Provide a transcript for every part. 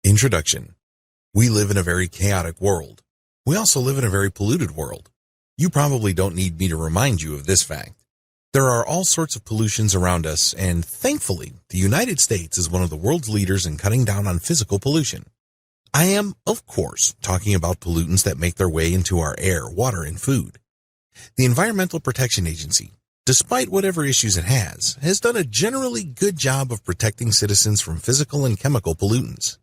Introduction. We live in a very chaotic world. We also live in a very polluted world. You probably don't need me to remind you of this fact. There are all sorts of pollutions around us, and thankfully, the United States is one of the world's leaders in cutting down on physical pollution. I am, of course, talking about pollutants that make their way into our air, water, and food. The Environmental Protection Agency, despite whatever issues it has done a generally good job of protecting citizens from physical and chemical pollutants.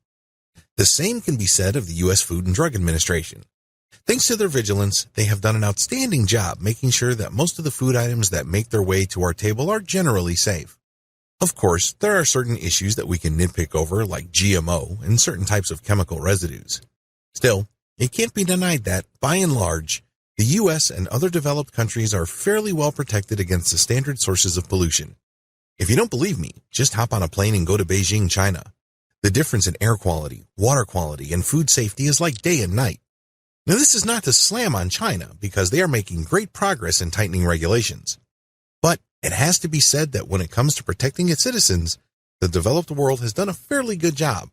The same can be said of the U.S. Food and Drug Administration. Thanks to their vigilance, they have done an outstanding job making sure that most of the food items that make their way to our table are generally safe. Of course, there are certain issues that we can nitpick over, like GMO and certain types of chemical residues. Still, it can't be denied that, by and large, the U.S. and other developed countries are fairly well protected against the standard sources of pollution. If you don't believe me, just hop on a plane and go to Beijing, China. The difference in air quality, water quality, and food safety is like day and night. Now, this is not to slam on China, because they are making great progress in tightening regulations. But it has to be said that when it comes to protecting its citizens, the developed world has done a fairly good job.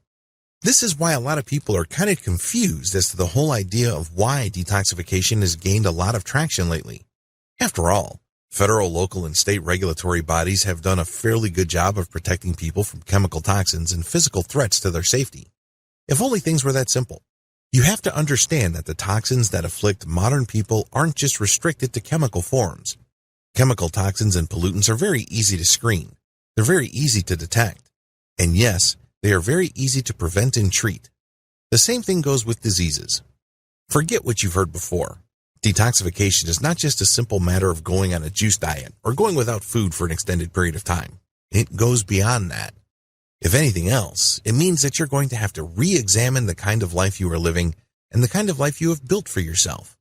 This is why a lot of people are kind of confused as to the whole idea of why detoxification has gained a lot of traction lately. After all, federal, local, and state regulatory bodies have done a fairly good job of protecting people from chemical toxins and physical threats to their safety. If only things were that simple. You have to understand that the toxins that afflict modern people aren't just restricted to chemical forms. Chemical toxins and pollutants are very easy to screen. They're very easy to detect. And yes, they are very easy to prevent and treat. The same thing goes with diseases. Forget what you've heard before. Detoxification is not just a simple matter of going on a juice diet or going without food for an extended period of time. It goes beyond that. If anything else, it means that you're going to have to re-examine the kind of life you are living and the kind of life you have built for yourself.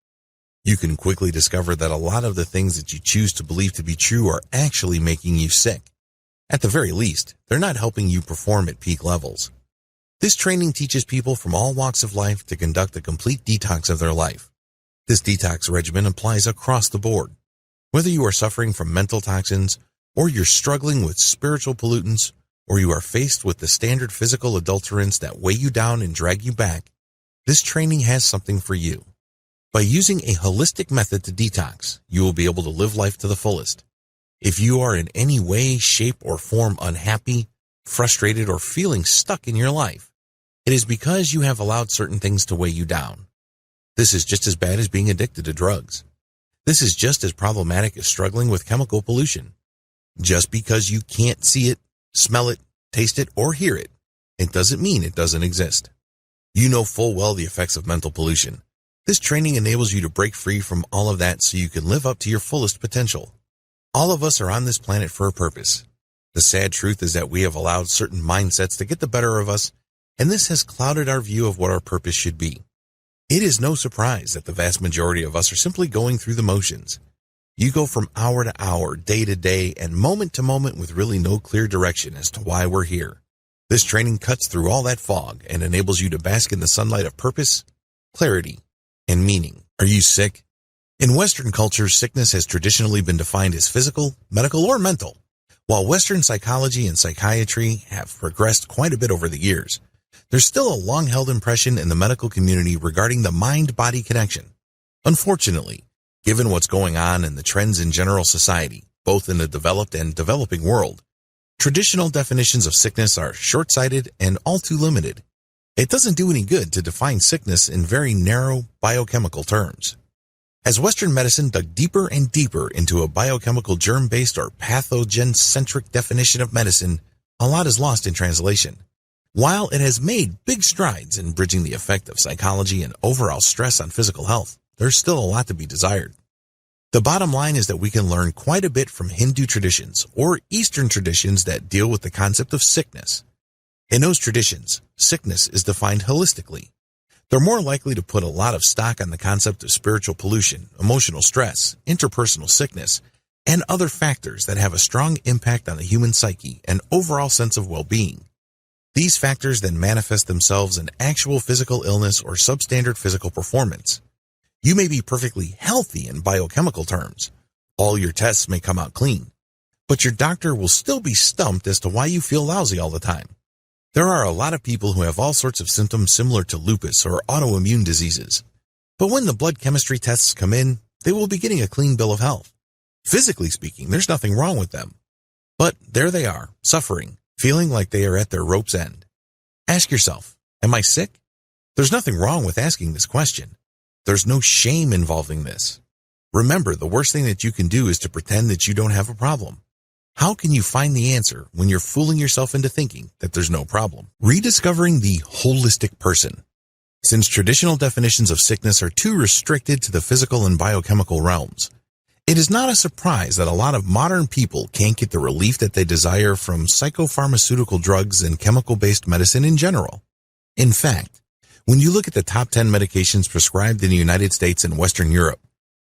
You can quickly discover that a lot of the things that you choose to believe to be true are actually making you sick. At the very least, they're not helping you perform at peak levels. This training teaches people from all walks of life to conduct a complete detox of their life. This detox regimen applies across the board. Whether you are suffering from mental toxins, or you're struggling with spiritual pollutants, or you are faced with the standard physical adulterants that weigh you down and drag you back, this training has something for you. By using a holistic method to detox, you will be able to live life to the fullest. If you are in any way, shape, or form unhappy, frustrated, or feeling stuck in your life, it is because you have allowed certain things to weigh you down. This is just as bad as being addicted to drugs. This is just as problematic as struggling with chemical pollution. Just because you can't see it, smell it, taste it, or hear it, it doesn't mean it doesn't exist. You know full well the effects of mental pollution. This training enables you to break free from all of that so you can live up to your fullest potential. All of us are on this planet for a purpose. The sad truth is that we have allowed certain mindsets to get the better of us, and this has clouded our view of what our purpose should be. It is no surprise that the vast majority of us are simply going through the motions. You go from hour to hour, day to day, and moment to moment with really no clear direction as to why we're here. This training cuts through all that fog and enables you to bask in the sunlight of purpose, clarity, and meaning. Are you sick? In Western cultures, sickness has traditionally been defined as physical, medical, or mental. While Western psychology and psychiatry have progressed quite a bit over the years, there's still a long-held impression in the medical community regarding the mind-body connection. Unfortunately, given what's going on and the trends in general society, both in the developed and developing world, traditional definitions of sickness are short-sighted and all too limited. It doesn't do any good to define sickness in very narrow biochemical terms. As Western medicine dug deeper and deeper into a biochemical germ-based or pathogen-centric definition of medicine, a lot is lost in translation. While it has made big strides in bridging the effect of psychology and overall stress on physical health, there's still a lot to be desired. The bottom line is that we can learn quite a bit from Hindu traditions or Eastern traditions that deal with the concept of sickness. In those traditions, sickness is defined holistically. They're more likely to put a lot of stock on the concept of spiritual pollution, emotional stress, interpersonal sickness, and other factors that have a strong impact on the human psyche and overall sense of well-being. These factors then manifest themselves in actual physical illness or substandard physical performance. You may be perfectly healthy in biochemical terms. All your tests may come out clean. But your doctor will still be stumped as to why you feel lousy all the time. There are a lot of people who have all sorts of symptoms similar to lupus or autoimmune diseases. But when the blood chemistry tests come in, they will be getting a clean bill of health. Physically speaking, there's nothing wrong with them. But there they are, suffering, feeling like they are at their rope's end. Ask yourself, am I sick? There's nothing wrong with asking this question. There's no shame involving this. Remember, the worst thing that you can do is to pretend that you don't have a problem. How can you find the answer when you're fooling yourself into thinking that there's no problem? Rediscovering the holistic person. Since traditional definitions of sickness are too restricted to the physical and biochemical realms, it is not a surprise that a lot of modern people can't get the relief that they desire from psychopharmaceutical drugs and chemical-based medicine in general. In fact, when you look at the top 10 medications prescribed in the United States and Western Europe,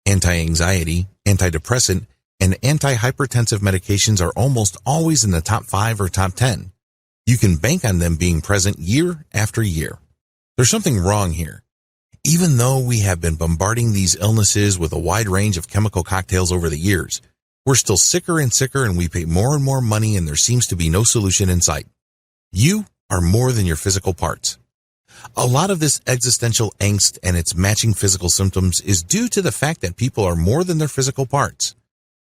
anti-anxiety, antidepressant, and antihypertensive medications are almost always in the top 5 or top 10. You can bank on them being present year after year. There's something wrong here. Even though we have been bombarding these illnesses with a wide range of chemical cocktails over the years, we're still sicker and sicker and we pay more and more money and there seems to be no solution in sight. You are more than your physical parts. A lot of this existential angst and its matching physical symptoms is due to the fact that people are more than their physical parts.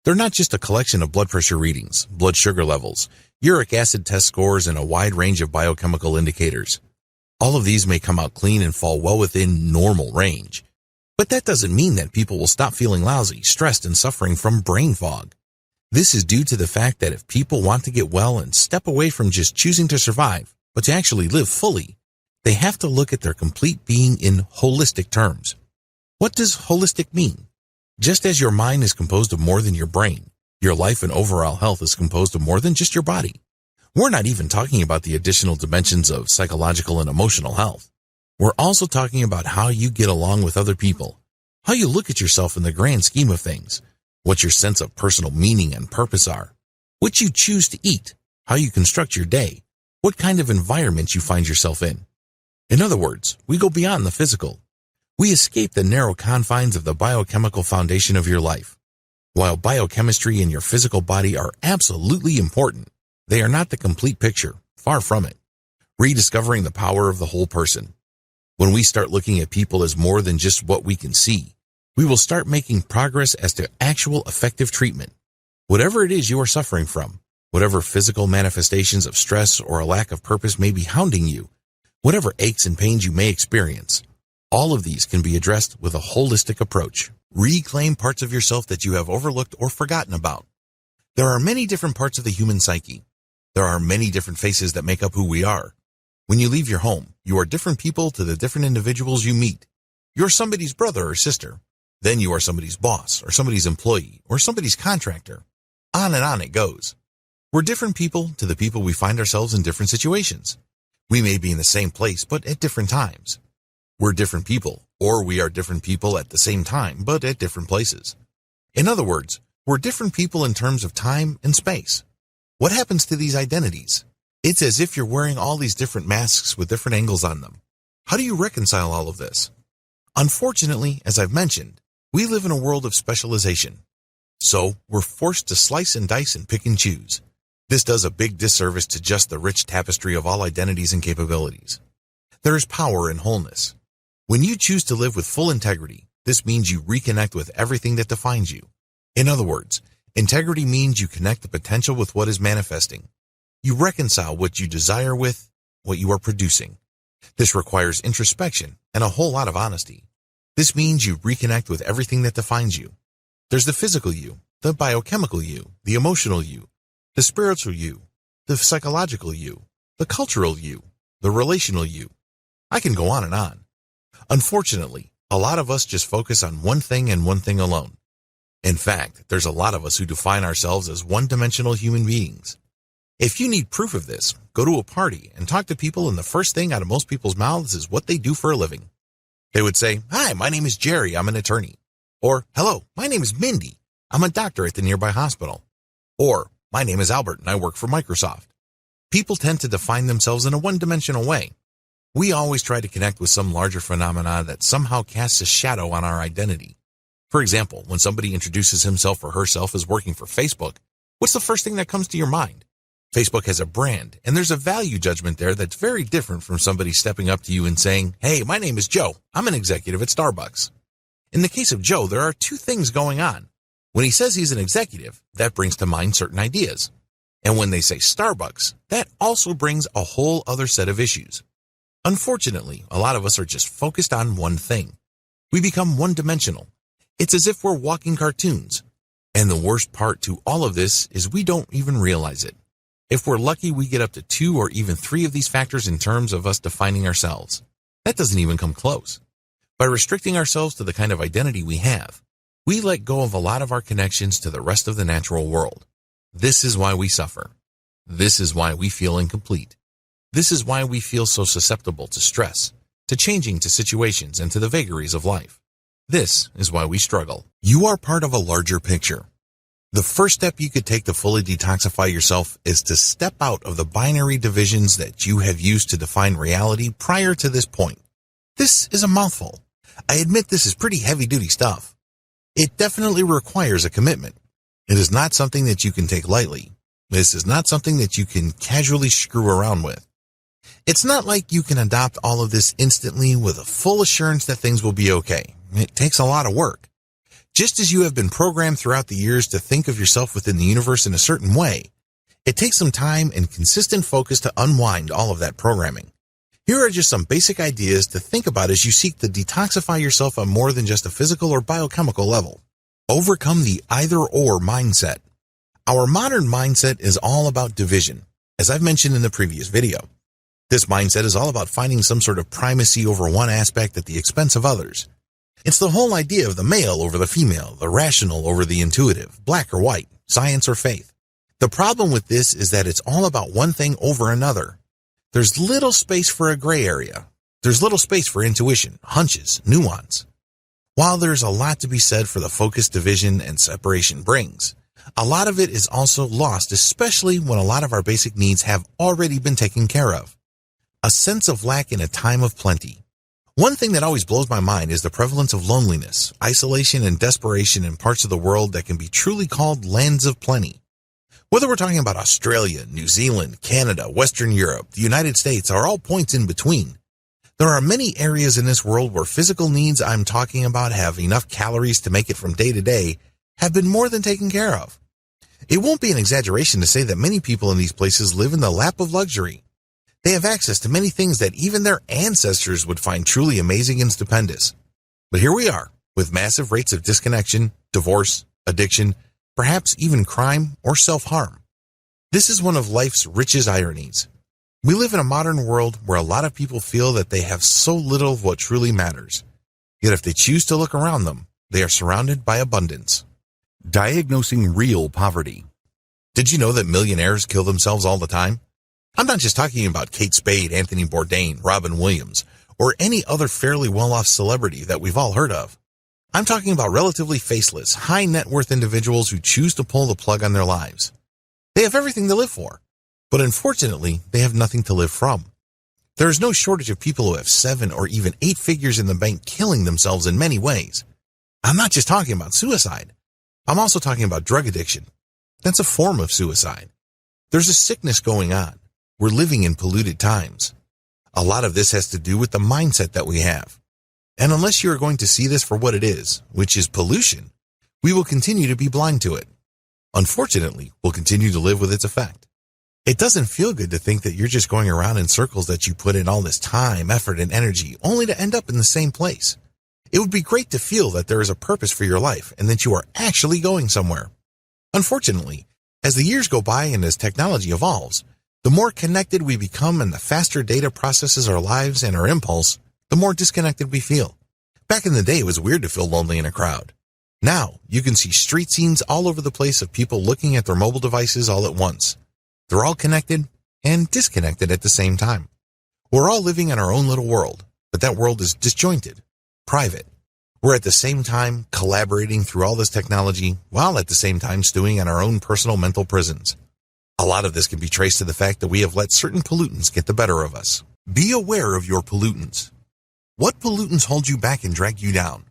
They're not just a collection of blood pressure readings, blood sugar levels, uric acid test scores, and a wide range of biochemical indicators. All of these may come out clean and fall well within normal range. But that doesn't mean that people will stop feeling lousy, stressed, and suffering from brain fog. This is due to the fact that if people want to get well and step away from just choosing to survive, but to actually live fully, they have to look at their complete being in holistic terms. What does holistic mean? Just as your mind is composed of more than your brain, your life and overall health is composed of more than just your body. We're not even talking about the additional dimensions of psychological and emotional health. We're also talking about how you get along with other people, how you look at yourself in the grand scheme of things, what your sense of personal meaning and purpose are, what you choose to eat, how you construct your day, what kind of environment you find yourself in. In other words, we go beyond the physical. We escape the narrow confines of the biochemical foundation of your life. While biochemistry and your physical body are absolutely important, they are not the complete picture, far from it. Rediscovering the power of the whole person. When we start looking at people as more than just what we can see, we will start making progress as to actual effective treatment. Whatever it is you are suffering from, whatever physical manifestations of stress or a lack of purpose may be hounding you, whatever aches and pains you may experience, all of these can be addressed with a holistic approach. Reclaim parts of yourself that you have overlooked or forgotten about. There are many different parts of the human psyche. There are many different faces that make up who we are. When you leave your home, you are different people to the different individuals you meet. You're somebody's brother or sister. Then you are somebody's boss or somebody's employee or somebody's contractor. On and on it goes. We're different people to the people we find ourselves in different situations. We may be in the same place, but at different times. We're different people, or we are different people at the same time, but at different places. In other words, we're different people in terms of time and space. What happens to these identities? It's as if you're wearing all these different masks with different angles on them. How do you reconcile all of this? Unfortunately, as I've mentioned, we live in a world of specialization. So, we're forced to slice and dice and pick and choose. This does a big disservice to just the rich tapestry of all identities and capabilities. There is power in wholeness. When you choose to live with full integrity, this means you reconnect with everything that defines you. In other words, integrity means you connect the potential with what is manifesting. You reconcile what you desire with what you are producing. This requires introspection and a whole lot of honesty. This means you reconnect with everything that defines you. There's the physical you, the biochemical you, the emotional you, the spiritual you, the psychological you, the cultural you, the relational you. I can go on and on. Unfortunately, a lot of us just focus on one thing and one thing alone. In fact, there's a lot of us who define ourselves as one-dimensional human beings. If you need proof of this, go to a party and talk to people and the first thing out of most people's mouths is what they do for a living. They would say, "Hi, my name is Jerry, I'm an attorney." Or, "Hello, my name is Mindy, I'm a doctor at the nearby hospital." Or, "My name is Albert and I work for Microsoft." People tend to define themselves in a one-dimensional way. We always try to connect with some larger phenomena that somehow casts a shadow on our identity. For example, when somebody introduces himself or herself as working for Facebook, what's the first thing that comes to your mind? Facebook has a brand, and there's a value judgment there that's very different from somebody stepping up to you and saying, "Hey, my name is Joe. I'm an executive at Starbucks." In the case of Joe, there are two things going on. When he says he's an executive, that brings to mind certain ideas. And when they say Starbucks, that also brings a whole other set of issues. Unfortunately, a lot of us are just focused on one thing. We become one-dimensional. It's as if we're walking cartoons. And the worst part to all of this is we don't even realize it. If we're lucky, we get up to 2 or even 3 of these factors in terms of us defining ourselves. That doesn't even come close. By restricting ourselves to the kind of identity we have, we let go of a lot of our connections to the rest of the natural world. This is why we suffer. This is why we feel incomplete. This is why we feel so susceptible to stress, to changing to situations, and to the vagaries of life. This is why we struggle. You are part of a larger picture. The first step you could take to fully detoxify yourself is to step out of the binary divisions that you have used to define reality prior to this point. This is a mouthful. I admit this is pretty heavy-duty stuff. It definitely requires a commitment. It is not something that you can take lightly. This is not something that you can casually screw around with. It's not like you can adopt all of this instantly with a full assurance that things will be okay. It takes a lot of work. Just as you have been programmed throughout the years to think of yourself within the universe in a certain way, it takes some time and consistent focus to unwind all of that programming. Here are just some basic ideas to think about as you seek to detoxify yourself on more than just a physical or biochemical level. Overcome the either-or mindset. Our modern mindset is all about division, as I've mentioned in the previous video. This mindset is all about finding some sort of primacy over one aspect at the expense of others. It's the whole idea of the male over the female, the rational over the intuitive, black or white, science or faith. The problem with this is that it's all about one thing over another. There's little space for a gray area. There's little space for intuition, hunches, nuance. While there's a lot to be said for the focus division and separation brings, a lot of it is also lost, especially when a lot of our basic needs have already been taken care of. A sense of lack in a time of plenty. One thing that always blows my mind is the prevalence of loneliness, isolation, and desperation in parts of the world that can be truly called lands of plenty. Whether we're talking about Australia, New Zealand, Canada, Western Europe, the United States, or all points in between, there are many areas in this world where physical needs I'm talking about have enough calories to make it from day to day have been more than taken care of. It won't be an exaggeration to say that many people in these places live in the lap of luxury. They have access to many things that even their ancestors would find truly amazing and stupendous. But here we are, with massive rates of disconnection, divorce, addiction, perhaps even crime or self-harm. This is one of life's richest ironies. We live in a modern world where a lot of people feel that they have so little of what truly matters. Yet if they choose to look around them, they are surrounded by abundance. Diagnosing real poverty. Did you know that millionaires kill themselves all the time? I'm not just talking about Kate Spade, Anthony Bourdain, Robin Williams, or any other fairly well-off celebrity that we've all heard of. I'm talking about relatively faceless, high-net-worth individuals who choose to pull the plug on their lives. They have everything to live for, but unfortunately, they have nothing to live from. There is no shortage of people who have 7 or even 8 figures in the bank killing themselves in many ways. I'm not just talking about suicide. I'm also talking about drug addiction. That's a form of suicide. There's a sickness going on. We're living in polluted times. A lot of this has to do with the mindset that we have. And unless you're going to see this for what it is, which is pollution, we will continue to be blind to it. Unfortunately, we'll continue to live with its effect. It doesn't feel good to think that you're just going around in circles that you put in all this time, effort, and energy only to end up in the same place. It would be great to feel that there is a purpose for your life and that you are actually going somewhere. Unfortunately, as the years go by and as technology evolves, the more connected we become and the faster data processes our lives and our impulse, the more disconnected we feel. Back in the day, it was weird to feel lonely in a crowd. Now, you can see street scenes all over the place of people looking at their mobile devices all at once. They're all connected and disconnected at the same time. We're all living in our own little world, but that world is disjointed, private. We're at the same time collaborating through all this technology, while at the same time stewing in our own personal mental prisons. A lot of this can be traced to the fact that we have let certain pollutants get the better of us. Be aware of your pollutants. What pollutants hold you back and drag you down?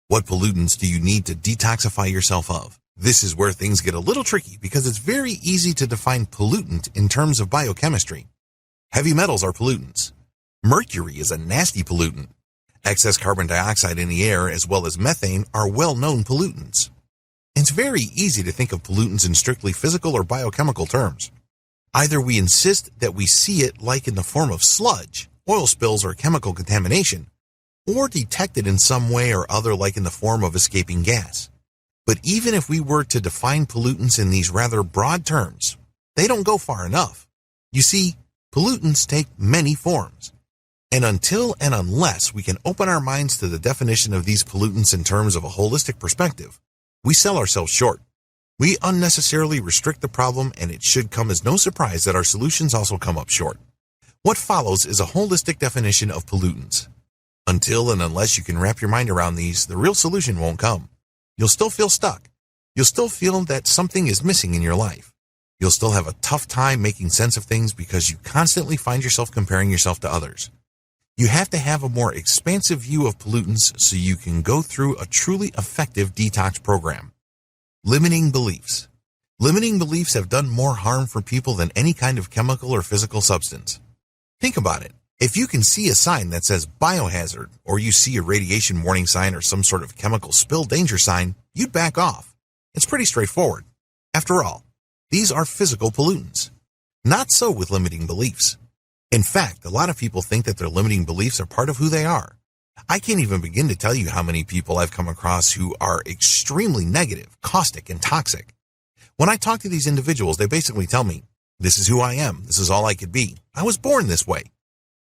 What pollutants do you need to detoxify yourself of? This is where things get a little tricky because it's very easy to define pollutant in terms of biochemistry. Heavy metals are pollutants. Mercury is a nasty pollutant. Excess carbon dioxide in the air as well as methane are well-known pollutants. It's very easy to think of pollutants in strictly physical or biochemical terms. Either we insist that we see it like in the form of sludge, oil spills, or chemical contamination, or detect it in some way or other like in the form of escaping gas. But even if we were to define pollutants in these rather broad terms, they don't go far enough. You see, pollutants take many forms. And until and unless we can open our minds to the definition of these pollutants in terms of a holistic perspective, we sell ourselves short. We unnecessarily restrict the problem, and it should come as no surprise that our solutions also come up short. What follows is a holistic definition of pollutants. Until and unless you can wrap your mind around these, the real solution won't come. You'll still feel stuck. You'll still feel that something is missing in your life. You'll still have a tough time making sense of things because you constantly find yourself comparing yourself to others. You have to have a more expansive view of pollutants so you can go through a truly effective detox program. Limiting beliefs. Limiting beliefs have done more harm for people than any kind of chemical or physical substance. Think about it. If you can see a sign that says biohazard, or you see a radiation warning sign or some sort of chemical spill danger sign, you'd back off. It's pretty straightforward. After all, these are physical pollutants. Not so with limiting beliefs. In fact, a lot of people think that their limiting beliefs are part of who they are. I can't even begin to tell you how many people I've come across who are extremely negative, caustic, and toxic. When I talk to these individuals, they basically tell me, this is who I am, this is all I could be, I was born this way.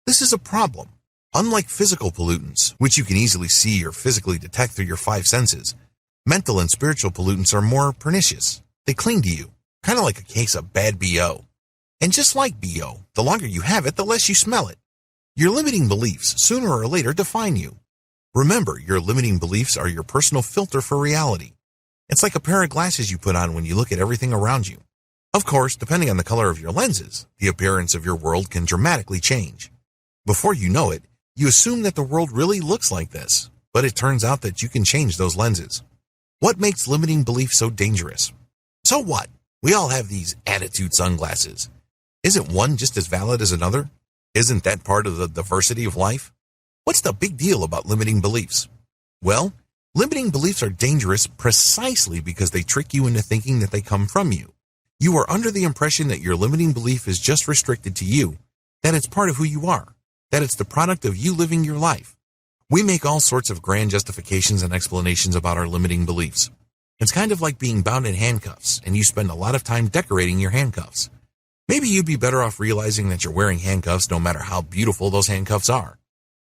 This is a problem. Unlike physical pollutants, which you can easily see or physically detect through your five senses, mental and spiritual pollutants are more pernicious. They cling to you, kind of like a case of bad BO. And just like BO, the longer you have it, the less you smell it. Your limiting beliefs, sooner or later, define you. Remember, your limiting beliefs are your personal filter for reality. It's like a pair of glasses you put on when you look at everything around you. Of course, depending on the color of your lenses, the appearance of your world can dramatically change. Before you know it, you assume that the world really looks like this, but it turns out that you can change those lenses. What makes limiting beliefs so dangerous? So what? We all have these attitude sunglasses. Isn't one just as valid as another? Isn't that part of the diversity of life? What's the big deal about limiting beliefs? Well, limiting beliefs are dangerous precisely because they trick you into thinking that they come from you. You are under the impression that your limiting belief is just restricted to you, that it's part of who you are, that it's the product of you living your life. We make all sorts of grand justifications and explanations about our limiting beliefs. It's kind of like being bound in handcuffs, and you spend a lot of time decorating your handcuffs. Maybe you'd be better off realizing that you're wearing handcuffs no matter how beautiful those handcuffs are.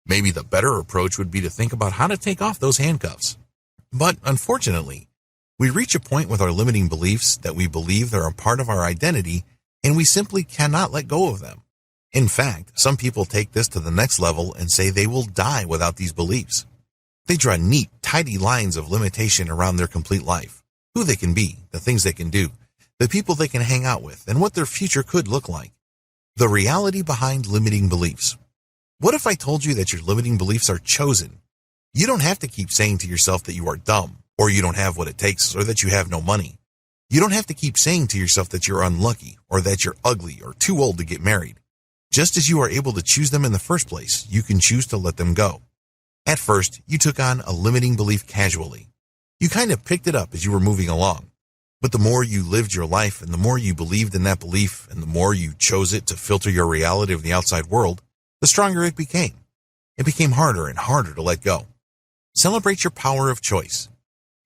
Maybe the better approach would be to think about how to take off those handcuffs. But unfortunately, we reach a point with our limiting beliefs that we believe they're a part of our identity, and we simply cannot let go of them. In fact, some people take this to the next level and say they will die without these beliefs. They draw neat, tidy lines of limitation around their complete life, who they can be, the things they can do, the people they can hang out with, and what their future could look like. The reality behind limiting beliefs. What if I told you that your limiting beliefs are chosen? You don't have to keep saying to yourself that you are dumb, or you don't have what it takes, or that you have no money. You don't have to keep saying to yourself that you're unlucky, or that you're ugly, or too old to get married. Just as you are able to choose them in the first place, you can choose to let them go. At first, you took on a limiting belief casually. You kind of picked it up as you were moving along. But the more you lived your life and the more you believed in that belief and the more you chose it to filter your reality of the outside world, the stronger it became. It became harder and harder to let go. Celebrate your power of choice.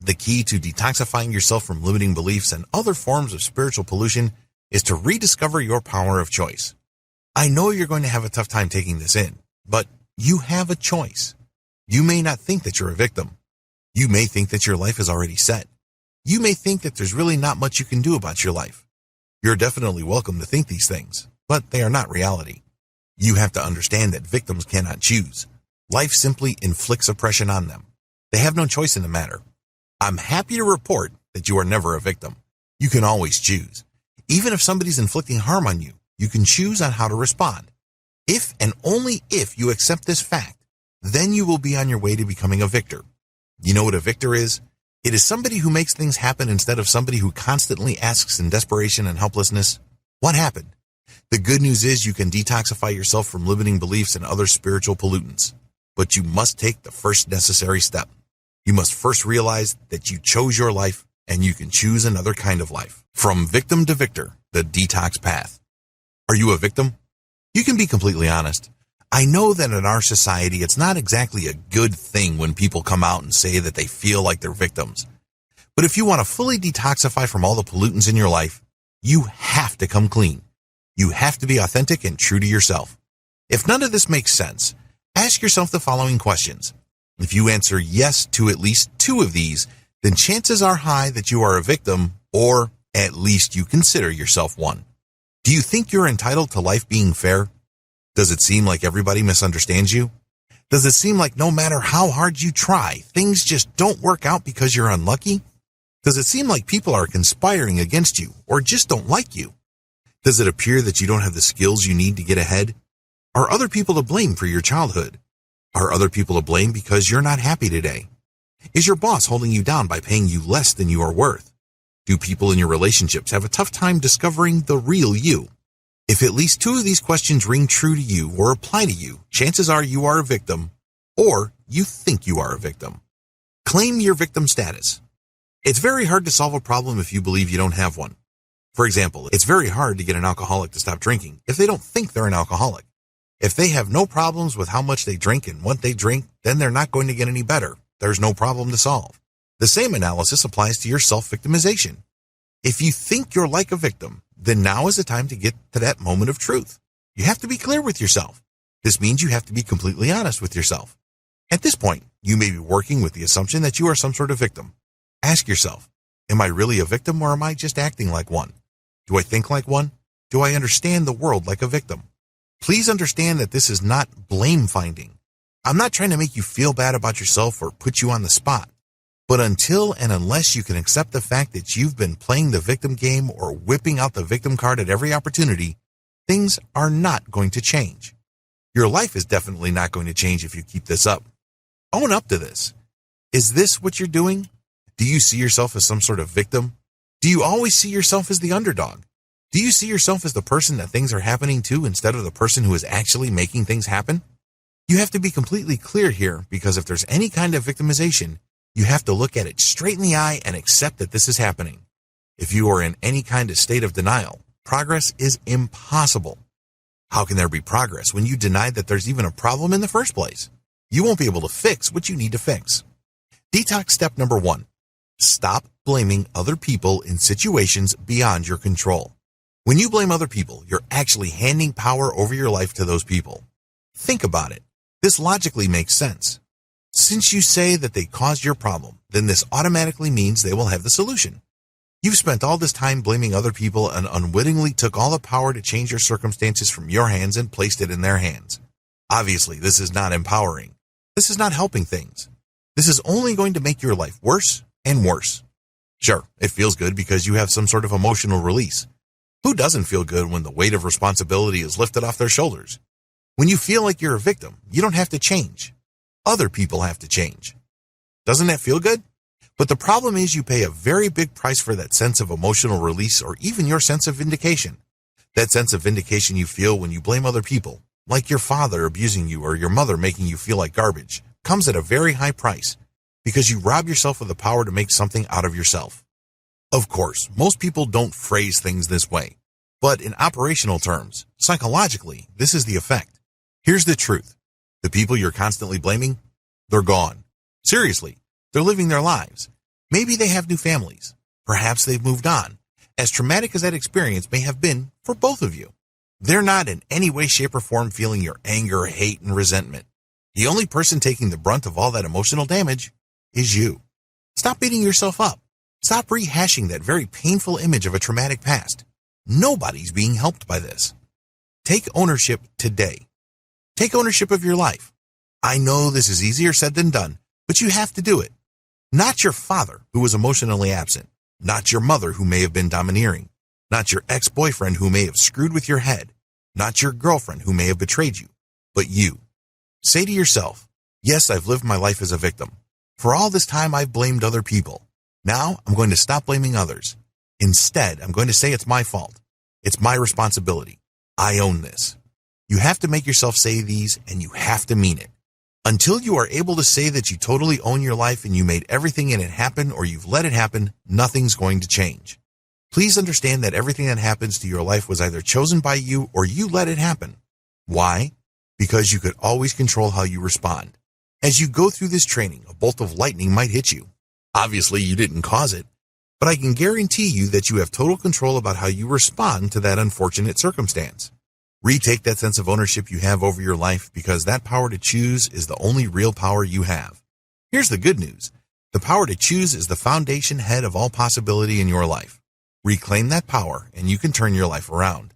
The key to detoxifying yourself from limiting beliefs and other forms of spiritual pollution is to rediscover your power of choice. I know you're going to have a tough time taking this in, but you have a choice. You may not think that you're a victim. You may think that your life is already set. You may think that there's really not much you can do about your life. You're definitely welcome to think these things, but they are not reality. You have to understand that victims cannot choose. Life simply inflicts oppression on them. They have no choice in the matter. I'm happy to report that you are never a victim. You can always choose. Even if somebody's inflicting harm on you, you can choose on how to respond. If and only if you accept this fact, then you will be on your way to becoming a victor. You know what a victor is? It is somebody who makes things happen instead of somebody who constantly asks in desperation and helplessness, what happened? The good news is you can detoxify yourself from limiting beliefs and other spiritual pollutants. But you must take the first necessary step. You must first realize that you chose your life and you can choose another kind of life. From victim to victor, the detox path. Are you a victim? You can be completely honest. I know that in our society, it's not exactly a good thing when people come out and say that they feel like they're victims. But if you want to fully detoxify from all the pollutants in your life, you have to come clean. You have to be authentic and true to yourself. If none of this makes sense, ask yourself the following questions. If you answer yes to at least 2 of these, then chances are high that you are a victim, or at least you consider yourself one. Do you think you're entitled to life being fair? Does it seem like everybody misunderstands you? Does it seem like no matter how hard you try, things just don't work out because you're unlucky? Does it seem like people are conspiring against you or just don't like you? Does it appear that you don't have the skills you need to get ahead? Are other people to blame for your childhood? Are other people to blame because you're not happy today? Is your boss holding you down by paying you less than you are worth? Do people in your relationships have a tough time discovering the real you? If at least 2 of these questions ring true to you or apply to you, chances are you are a victim, or you think you are a victim. Claim your victim status. It's very hard to solve a problem if you believe you don't have one. For example, it's very hard to get an alcoholic to stop drinking if they don't think they're an alcoholic. If they have no problems with how much they drink and what they drink, then they're not going to get any better. There's no problem to solve. The same analysis applies to your self-victimization. If you think you're like a victim, then now is the time to get to that moment of truth. You have to be clear with yourself. This means you have to be completely honest with yourself. At this point, you may be working with the assumption that you are some sort of victim. Ask yourself, am I really a victim or am I just acting like one? Do I think like one? Do I understand the world like a victim? Please understand that this is not blame finding. I'm not trying to make you feel bad about yourself or put you on the spot. But until and unless you can accept the fact that you've been playing the victim game or whipping out the victim card at every opportunity, things are not going to change. Your life is definitely not going to change if you keep this up. Own up to this. Is this what you're doing? Do you see yourself as some sort of victim? Do you always see yourself as the underdog? Do you see yourself as the person that things are happening to instead of the person who is actually making things happen? You have to be completely clear here, because if there's any kind of victimization, you have to look at it straight in the eye and accept that this is happening. If you are in any kind of state of denial, progress is impossible. How can there be progress when you deny that there's even a problem in the first place? You won't be able to fix what you need to fix. Detox step number 1. Stop blaming other people in situations beyond your control. When you blame other people, you're actually handing power over your life to those people. Think about it. This logically makes sense. Since you say that they caused your problem, then this automatically means they will have the solution. You've spent all this time blaming other people and unwittingly took all the power to change your circumstances from your hands and placed it in their hands. Obviously, this is not empowering. This is not helping things. This is only going to make your life worse and worse. Sure, it feels good because you have some sort of emotional release. Who doesn't feel good when the weight of responsibility is lifted off their shoulders? When you feel like you're a victim, you don't have to change. Other people have to change. Doesn't that feel good? But the problem is you pay a very big price for that sense of emotional release or even your sense of vindication. That sense of vindication you feel when you blame other people, like your father abusing you or your mother making you feel like garbage, comes at a very high price because you rob yourself of the power to make something out of yourself. Of course, most people don't phrase things this way, but in operational terms, psychologically, this is the effect. Here's the truth. The people you're constantly blaming, they're gone. Seriously, they're living their lives. Maybe they have new families. Perhaps they've moved on. As traumatic as that experience may have been for both of you, they're not in any way, shape, or form feeling your anger, hate, and resentment. The only person taking the brunt of all that emotional damage is you. Stop beating yourself up. Stop rehashing that very painful image of a traumatic past. Nobody's being helped by this. Take ownership today. Take ownership of your life. I know this is easier said than done, but you have to do it. Not your father, who was emotionally absent. Not your mother, who may have been domineering. Not your ex-boyfriend, who may have screwed with your head. Not your girlfriend, who may have betrayed you. But you. Say to yourself, yes, I've lived my life as a victim. For all this time, I've blamed other people. Now I'm going to stop blaming others. Instead, I'm going to say it's my fault. It's my responsibility. I own this. You have to make yourself say these, and you have to mean it. Until you are able to say that you totally own your life and you made everything in it happen or you've let it happen, nothing's going to change. Please understand that everything that happens to your life was either chosen by you or you let it happen. Why? Because you could always control how you respond. As you go through this training, a bolt of lightning might hit you. Obviously, you didn't cause it, but I can guarantee you that you have total control about how you respond to that unfortunate circumstance. Retake that sense of ownership you have over your life, because that power to choose is the only real power you have. Here's the good news. The power to choose is the foundation head of all possibility in your life. Reclaim that power and you can turn your life around.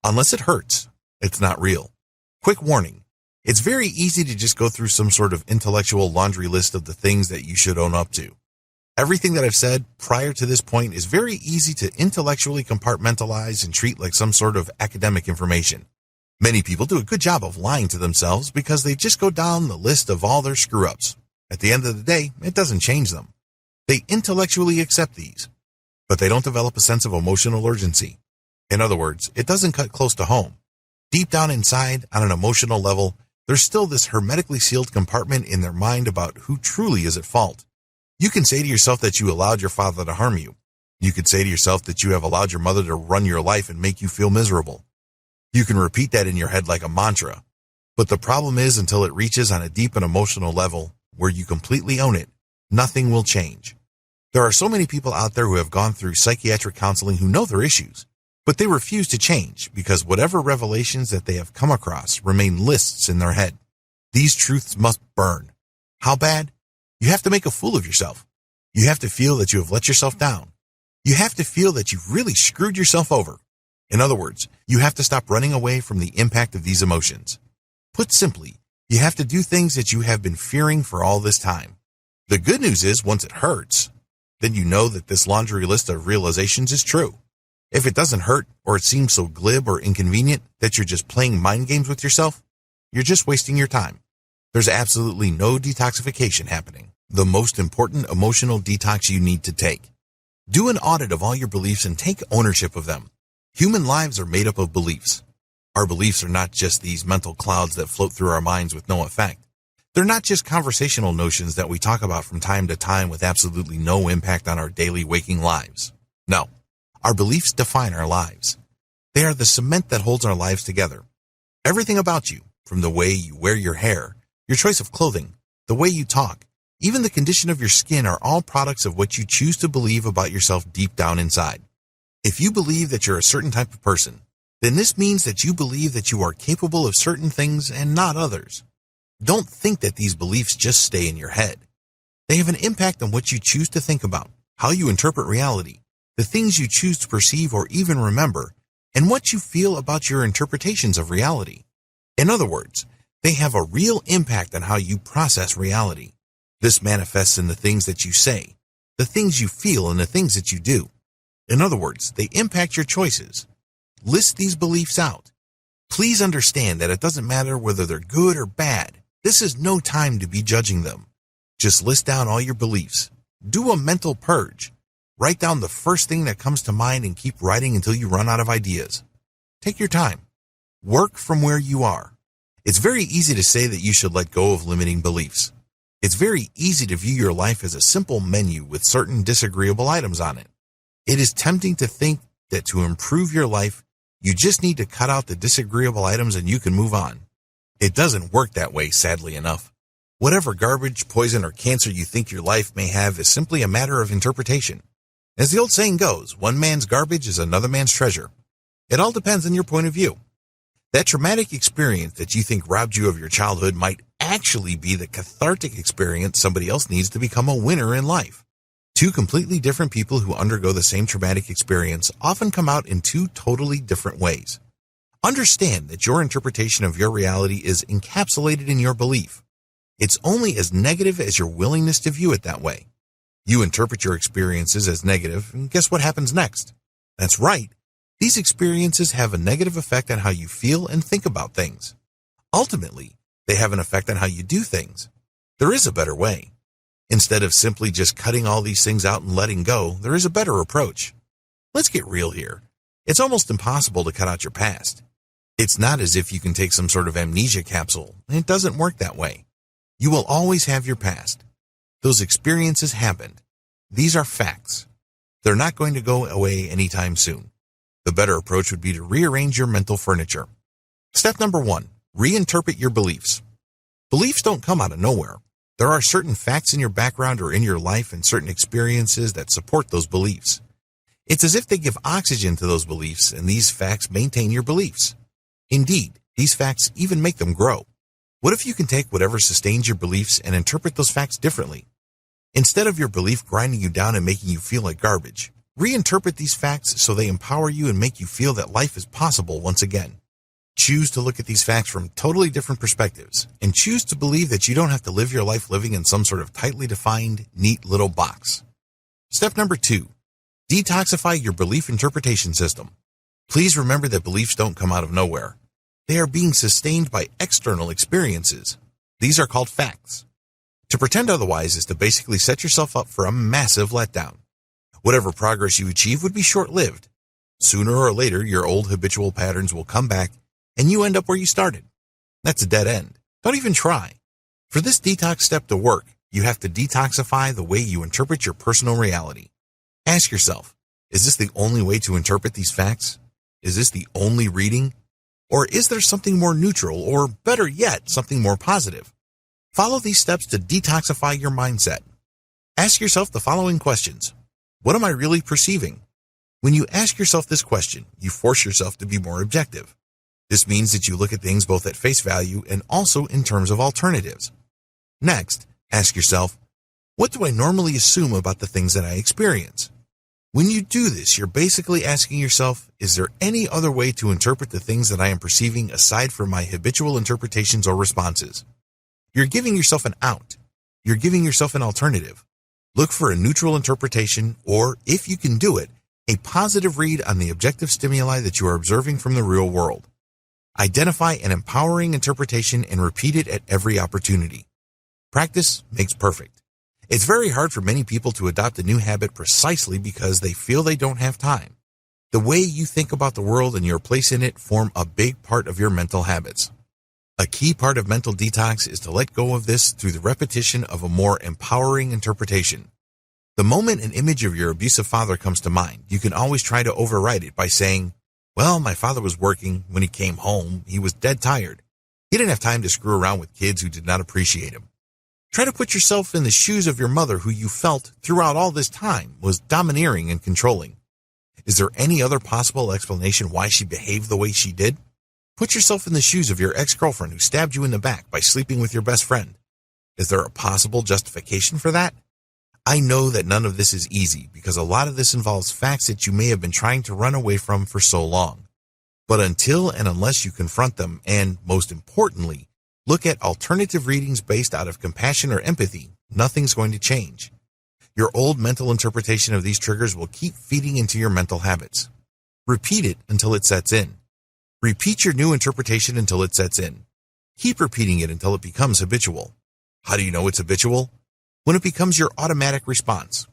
Unless it hurts, it's not real. Quick warning. It's very easy to just go through some sort of intellectual laundry list of the things that you should own up to. Everything that I've said prior to this point is very easy to intellectually compartmentalize and treat like some sort of academic information. Many people do a good job of lying to themselves because they just go down the list of all their screw-ups. At the end of the day, it doesn't change them. They intellectually accept these, but they don't develop a sense of emotional urgency. In other words, it doesn't cut close to home. Deep down inside, on an emotional level, there's still this hermetically sealed compartment in their mind about who truly is at fault. You can say to yourself that you allowed your father to harm you. You could say to yourself that you have allowed your mother to run your life and make you feel miserable. You can repeat that in your head like a mantra. But the problem is, until it reaches on a deep and emotional level where you completely own it, nothing will change. There are so many people out there who have gone through psychiatric counseling who know their issues, but they refuse to change because whatever revelations that they have come across remain lists in their head. These truths must burn. How bad? You have to make a fool of yourself. You have to feel that you have let yourself down. You have to feel that you've really screwed yourself over. In other words, you have to stop running away from the impact of these emotions. Put simply, you have to do things that you have been fearing for all this time. The good news is, once it hurts, then you know that this laundry list of realizations is true. If it doesn't hurt, or it seems so glib or inconvenient that you're just playing mind games with yourself, you're just wasting your time. There's absolutely no detoxification happening. The most important emotional detox you need to take. Do an audit of all your beliefs and take ownership of them. Human lives are made up of beliefs. Our beliefs are not just these mental clouds that float through our minds with no effect. They're not just conversational notions that we talk about from time to time with absolutely no impact on our daily waking lives. No, our beliefs define our lives. They are the cement that holds our lives together. Everything about you, from the way you wear your hair, your choice of clothing, the way you talk, even the condition of your skin are all products of what you choose to believe about yourself deep down inside. If you believe that you're a certain type of person, then this means that you believe that you are capable of certain things and not others. Don't think that these beliefs just stay in your head. They have an impact on what you choose to think about, how you interpret reality, the things you choose to perceive or even remember, and what you feel about your interpretations of reality. In other words, they have a real impact on how you process reality. This manifests in the things that you say, the things you feel, and the things that you do. In other words, they impact your choices. List these beliefs out. Please understand that it doesn't matter whether they're good or bad. This is no time to be judging them. Just list down all your beliefs. Do a mental purge. Write down the first thing that comes to mind and keep writing until you run out of ideas. Take your time. Work from where you are. It's very easy to say that you should let go of limiting beliefs. It's very easy to view your life as a simple menu with certain disagreeable items on it. It is tempting to think that to improve your life, you just need to cut out the disagreeable items and you can move on. It doesn't work that way, sadly enough. Whatever garbage, poison, or cancer you think your life may have is simply a matter of interpretation. As the old saying goes, one man's garbage is another man's treasure. It all depends on your point of view. That traumatic experience that you think robbed you of your childhood might actually be the cathartic experience somebody else needs to become a winner in life. Two completely different people who undergo the same traumatic experience often come out in two totally different ways. Understand that your interpretation of your reality is encapsulated in your belief. It's only as negative as your willingness to view it that way. You interpret your experiences as negative, and guess what happens next? That's right. These experiences have a negative effect on how you feel and think about things. Ultimately, they have an effect on how you do things. There is a better way. Instead of simply just cutting all these things out and letting go, there is a better approach. Let's get real here. It's almost impossible to cut out your past. It's not as if you can take some sort of amnesia capsule. It doesn't work that way. You will always have your past. Those experiences happened. These are facts. They're not going to go away anytime soon. The better approach would be to rearrange your mental furniture. Step number 1, reinterpret your beliefs. Beliefs don't come out of nowhere. There are certain facts in your background or in your life and certain experiences that support those beliefs. It's as if they give oxygen to those beliefs, and these facts maintain your beliefs. Indeed, these facts even make them grow. What if you can take whatever sustains your beliefs and interpret those facts differently? Instead of your belief grinding you down and making you feel like garbage, reinterpret these facts so they empower you and make you feel that life is possible once again. Choose to look at these facts from totally different perspectives, and choose to believe that you don't have to live your life living in some sort of tightly defined, neat little box. Step number 2, detoxify your belief interpretation system. Please remember that beliefs don't come out of nowhere. They are being sustained by external experiences. These are called facts. To pretend otherwise is to basically set yourself up for a massive letdown. Whatever progress you achieve would be short-lived. Sooner or later, your old habitual patterns will come back, and you end up where you started. That's a dead end. Don't even try. For this detox step to work, you have to detoxify the way you interpret your personal reality. Ask yourself, is this the only way to interpret these facts? Is this the only reading? Or is there something more neutral, or better yet, something more positive? Follow these steps to detoxify your mindset. Ask yourself the following questions. What am I really perceiving? When you ask yourself this question, you force yourself to be more objective. This means that you look at things both at face value and also in terms of alternatives. Next, ask yourself, what do I normally assume about the things that I experience? When you do this, you're basically asking yourself, is there any other way to interpret the things that I am perceiving aside from my habitual interpretations or responses? You're giving yourself an out. You're giving yourself an alternative. Look for a neutral interpretation, or, if you can do it, a positive read on the objective stimuli that you are observing from the real world. Identify an empowering interpretation and repeat it at every opportunity. Practice makes perfect. It's very hard for many people to adopt a new habit precisely because they feel they don't have time. The way you think about the world and your place in it form a big part of your mental habits. A key part of mental detox is to let go of this through the repetition of a more empowering interpretation. The moment an image of your abusive father comes to mind, you can always try to override it by saying, well, my father was working. When he came home, he was dead tired. He didn't have time to screw around with kids who did not appreciate him. Try to put yourself in the shoes of your mother, who you felt throughout all this time was domineering and controlling. Is there any other possible explanation why she behaved the way she did? Put yourself in the shoes of your ex-girlfriend who stabbed you in the back by sleeping with your best friend. Is there a possible justification for that? I know that none of this is easy because a lot of this involves facts that you may have been trying to run away from for so long. But until and unless you confront them and, most importantly, look at alternative readings based out of compassion or empathy, nothing's going to change. Your old mental interpretation of these triggers will keep feeding into your mental habits. Repeat it until it sets in. Repeat your new interpretation until it sets in. Keep repeating it until it becomes habitual. How do you know it's habitual? When it becomes your automatic response.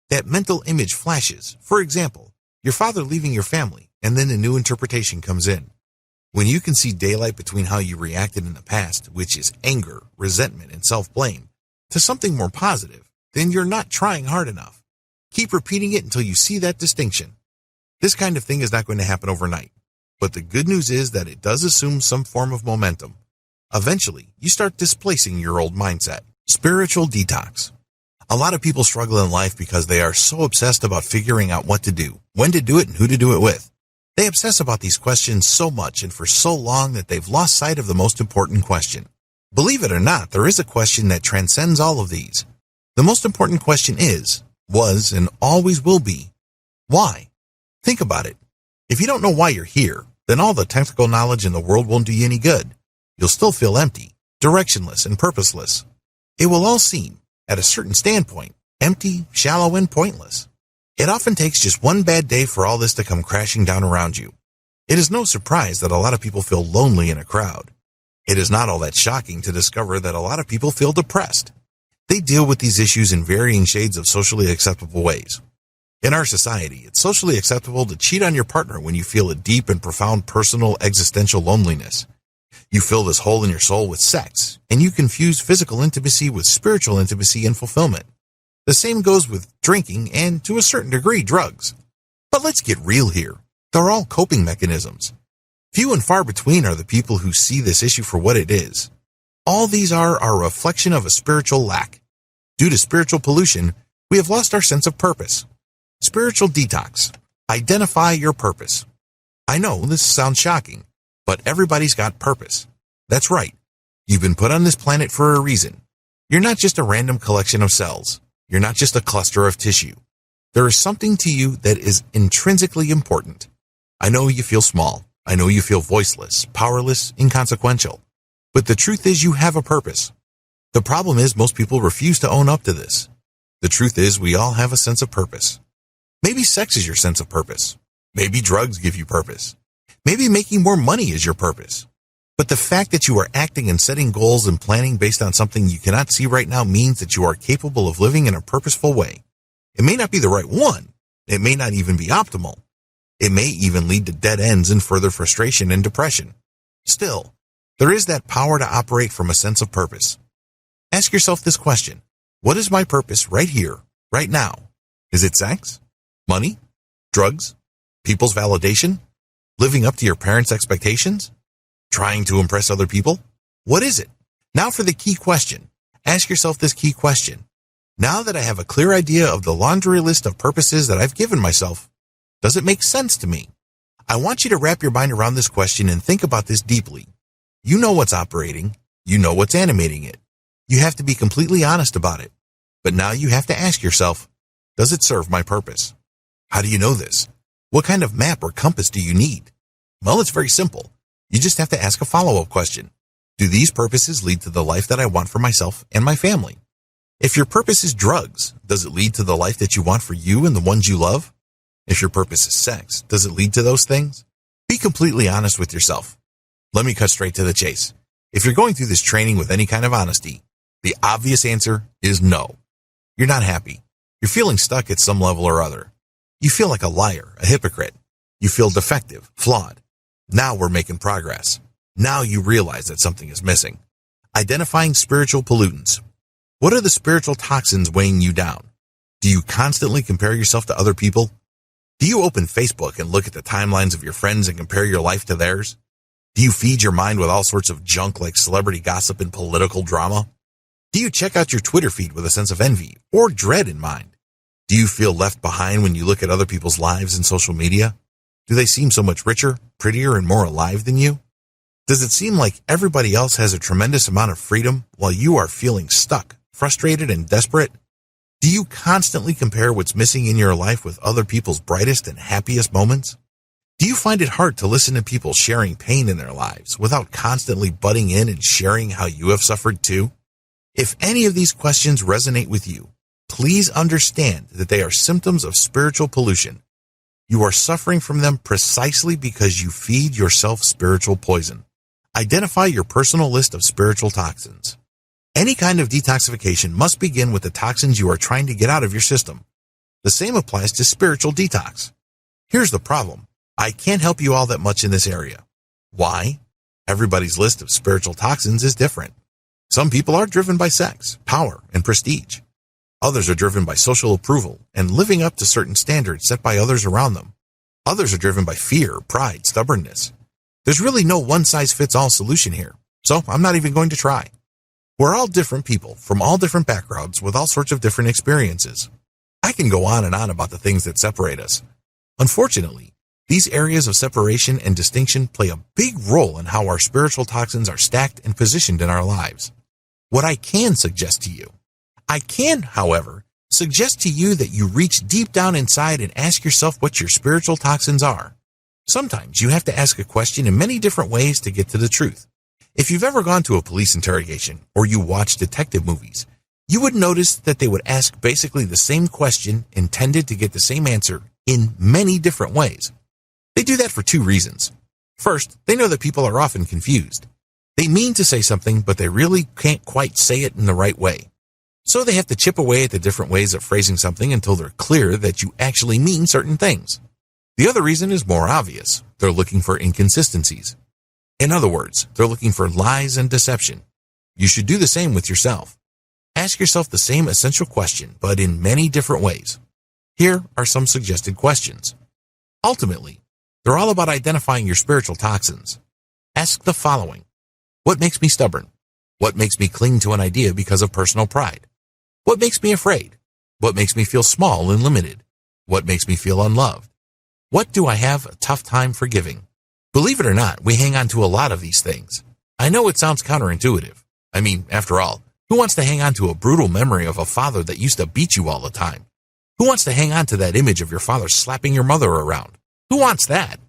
That mental image flashes. For example, your father leaving your family, and then a new interpretation comes in. When you can see daylight between how you reacted in the past, which is anger, resentment, and self-blame, to something more positive, then you're not trying hard enough. Keep repeating it until you see that distinction. This kind of thing is not going to happen overnight. But the good news is that it does assume some form of momentum. Eventually, you start displacing your old mindset. Spiritual detox. A lot of people struggle in life because they are so obsessed about figuring out what to do, when to do it, and who to do it with. They obsess about these questions so much and for so long that they've lost sight of the most important question. Believe it or not, there is a question that transcends all of these. The most important question is, was, and always will be, why? Think about it. If you don't know why you're here, then all the technical knowledge in the world won't do you any good. You'll still feel empty, directionless, and purposeless. It will all seem, at a certain standpoint, empty, shallow, and pointless. It often takes just one bad day for all this to come crashing down around you. It is no surprise that a lot of people feel lonely in a crowd. It is not all that shocking to discover that a lot of people feel depressed. They deal with these issues in varying shades of socially acceptable ways. In our society, it's socially acceptable to cheat on your partner when you feel a deep and profound personal existential loneliness. You fill this hole in your soul with sex, and you confuse physical intimacy with spiritual intimacy and fulfillment. The same goes with drinking and, to a certain degree, drugs. But let's get real here. They're all coping mechanisms. Few and far between are the people who see this issue for what it is. All these are a reflection of a spiritual lack. Due to spiritual pollution, we have lost our sense of purpose. Spiritual detox. Identify your purpose. I know this sounds shocking, but everybody's got purpose. That's right. You've been put on this planet for a reason. You're not just a random collection of cells. You're not just a cluster of tissue. There is something to you that is intrinsically important. I know you feel small. I know you feel voiceless, powerless, inconsequential. But the truth is you have a purpose. The problem is most people refuse to own up to this. The truth is we all have a sense of purpose. Maybe sex is your sense of purpose. Maybe drugs give you purpose. Maybe making more money is your purpose. But the fact that you are acting and setting goals and planning based on something you cannot see right now means that you are capable of living in a purposeful way. It may not be the right one. It may not even be optimal. It may even lead to dead ends and further frustration and depression. Still, there is that power to operate from a sense of purpose. Ask yourself this question. What is my purpose right here, right now? Is it sex? Money? Drugs? People's validation? Living up to your parents' expectations? Trying to impress other people? What is it? Now for the key question. Ask yourself this key question. Now that I have a clear idea of the laundry list of purposes that I've given myself, does it make sense to me? I want you to wrap your mind around this question and think about this deeply. You know what's operating. You know what's animating it. You have to be completely honest about it. But now you have to ask yourself, does it serve my purpose? How do you know this? What kind of map or compass do you need? Well, it's very simple. You just have to ask a follow-up question. Do these purposes lead to the life that I want for myself and my family? If your purpose is drugs, does it lead to the life that you want for you and the ones you love? If your purpose is sex, does it lead to those things? Be completely honest with yourself. Let me cut straight to the chase. If you're going through this training with any kind of honesty, the obvious answer is no. You're not happy. You're feeling stuck at some level or other. You feel like a liar, a hypocrite. You feel defective, flawed. Now we're making progress. Now you realize that something is missing. Identifying spiritual pollutants. What are the spiritual toxins weighing you down? Do you constantly compare yourself to other people? Do you open Facebook and look at the timelines of your friends and compare your life to theirs? Do you feed your mind with all sorts of junk like celebrity gossip and political drama? Do you check out your Twitter feed with a sense of envy or dread in mind? Do you feel left behind when you look at other people's lives in social media? Do they seem so much richer, prettier, and more alive than you? Does it seem like everybody else has a tremendous amount of freedom while you are feeling stuck, frustrated, and desperate? Do you constantly compare what's missing in your life with other people's brightest and happiest moments? Do you find it hard to listen to people sharing pain in their lives without constantly butting in and sharing how you have suffered too? If any of these questions resonate with you, please understand that they are symptoms of spiritual pollution. You are suffering from them precisely because you feed yourself spiritual poison. Identify your personal list of spiritual toxins. Any kind of detoxification must begin with the toxins you are trying to get out of your system. The same applies to spiritual detox. Here's the problem. I can't help you all that much in this area. Why? Everybody's list of spiritual toxins is different. Some people are driven by sex, power, and prestige. Others are driven by social approval and living up to certain standards set by others around them. Others are driven by fear, pride, stubbornness. There's really no one-size-fits-all solution here, so I'm not even going to try. We're all different people from all different backgrounds with all sorts of different experiences. I can go on and on about the things that separate us. Unfortunately, these areas of separation and distinction play a big role in how our spiritual toxins are stacked and positioned in our lives. What I can suggest to you, however, suggest to you that you reach deep down inside and ask yourself what your spiritual toxins are. Sometimes you have to ask a question in many different ways to get to the truth. If you've ever gone to a police interrogation or you watch detective movies, you would notice that they would ask basically the same question intended to get the same answer in many different ways. They do that for two reasons. First, they know that people are often confused. They mean to say something, but they really can't quite say it in the right way. So they have to chip away at the different ways of phrasing something until they're clear that you actually mean certain things. The other reason is more obvious. They're looking for inconsistencies. In other words, they're looking for lies and deception. You should do the same with yourself. Ask yourself the same essential question, but in many different ways. Here are some suggested questions. Ultimately, they're all about identifying your spiritual toxins. Ask the following. What makes me stubborn? What makes me cling to an idea because of personal pride? What makes me afraid? What makes me feel small and limited? What makes me feel unloved? What do I have a tough time forgiving? Believe it or not, we hang on to a lot of these things. I know it sounds counterintuitive. I mean, after all, who wants to hang on to a brutal memory of a father that used to beat you all the time? Who wants to hang on to that image of your father slapping your mother around? Who wants that?